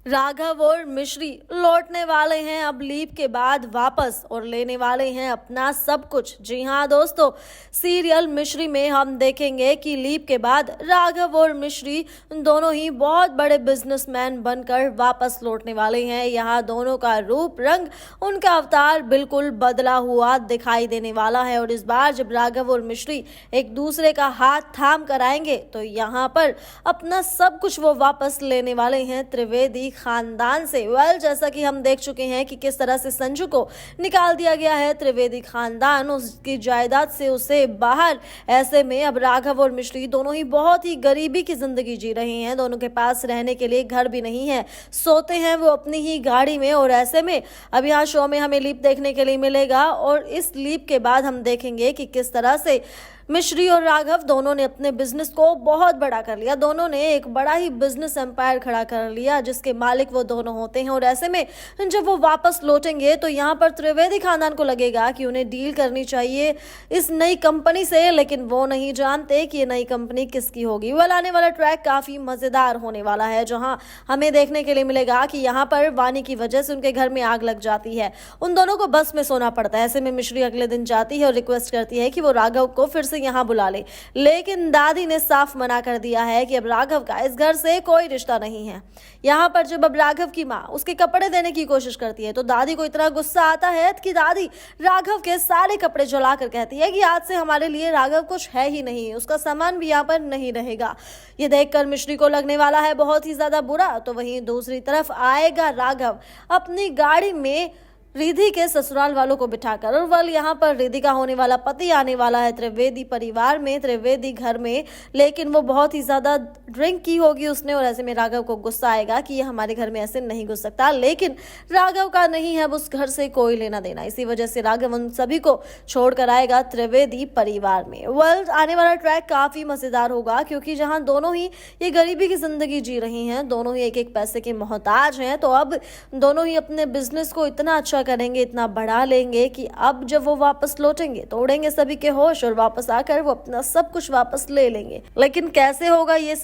राघव और मिश्री लौटने वाले हैं अब लीप के बाद वापस और लेने वाले हैं अपना सब कुछ। जी हाँ दोस्तों, सीरियल मिश्री में हम देखेंगे कि लीप के बाद राघव और मिश्री दोनों ही बहुत बड़े बिजनेसमैन बनकर वापस लौटने वाले हैं। यहाँ दोनों का रूप रंग, उनका अवतार बिल्कुल बदला हुआ दिखाई देने वाला है और इस बार जब राघव और मिश्री एक दूसरे का हाथ थाम कर आएंगे तो यहाँ पर अपना सब कुछ वो वापस लेने वाले हैं त्रिवेदी खानदान से। जैसा कि हम देख चुके हैं कि किस तरह से संजू को निकाल दिया गया है त्रिवेदी खानदान उसकी जायदाद से उसे बाहर। ऐसे में अब राघव और मिश्री दोनों ही बहुत ही गरीबी की जिंदगी जी रहे हैं। दोनों के पास रहने के लिए घर भी नहीं है, सोते हैं वो अपनी ही गाड़ी में। और ऐसे में अब यहाँ शो में हमें लीप देखने के लिए मिलेगा और इस लीप के बाद हम देखेंगे कि किस तरह से मिश्री और राघव दोनों ने अपने बिजनेस को बहुत बड़ा कर लिया। दोनों ने एक बड़ा ही बिजनेस एम्पायर खड़ा कर लिया जिसके मालिक वो दोनों होते हैं। और ऐसे में जब वो वापस लौटेंगे तो यहाँ पर त्रिवेदी खानदान को लगेगा कि उन्हें डील करनी चाहिए इस नई कंपनी से, लेकिन वो नहीं जानते कि ये नई कंपनी किसकी होगी। आने वाला ट्रैक काफी मजेदार होने वाला है, जहाँ हमें देखने के लिए मिलेगा कि यहाँ पर वानी की वजह से उनके घर में आग लग जाती है। उन दोनों को बस में सोना पड़ता है। ऐसे में मिश्री अगले दिन जाती है और रिक्वेस्ट करती है कि वो राघव को फिर यहाँ बुला ले, लेकिन दादी ने साफ मना कर दिया है कि अब राघव का इस घर से कोई रिश्ता नहीं है। यहाँ पर जब अब राघव की माँ उसके कपड़े देने की कोशिश करती है तो दादी को इतना गुस्सा आता है कि दादी राघव के सारे कपड़े जलाकर कहती है कि आज से हमारे लिए राघव कुछ है ही नहीं, उसका सामान भी यहाँ पर नहीं रहेगा। ये देखकर मिश्री को लगने वाला है बहुत ही ज्यादा बुरा। तो वहीं दूसरी तरफ आएगा राघव अपनी गाड़ी में रिधि के ससुराल वालों को बिठाकर, और यहाँ पर रिधि का होने वाला पति आने वाला है त्रिवेदी परिवार में, त्रिवेदी घर में। लेकिन वो बहुत ही ज्यादा ड्रिंक की होगी उसने और ऐसे में राघव को गुस्सा आएगा कि ये हमारे घर में ऐसे नहीं घुस सकता। लेकिन राघव का नहीं है उस घर से कोई लेना देना, इसी वजह से राघव उन सभी को छोड़कर आएगा त्रिवेदी परिवार में। आने वाला ट्रैक काफी मजेदार होगा क्योंकि जहाँ दोनों ही ये गरीबी की जिंदगी जी रही हैं, दोनों ही एक एक पैसे के मोहताज हैं, तो अब दोनों ही अपने बिजनेस को इतना अच्छा करेंगे, इतना बढ़ा लेंगे कि अब जब वो वापस लौटेंगे तोड़ेंगे सभी के होश और वापस आकर वो अपना सब कुछ वापस ले लेंगे। लेकिन कैसे होगा ये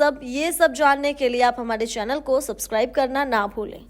सब जानने के लिए आप हमारे चैनल को सब्सक्राइब करना ना भूलें।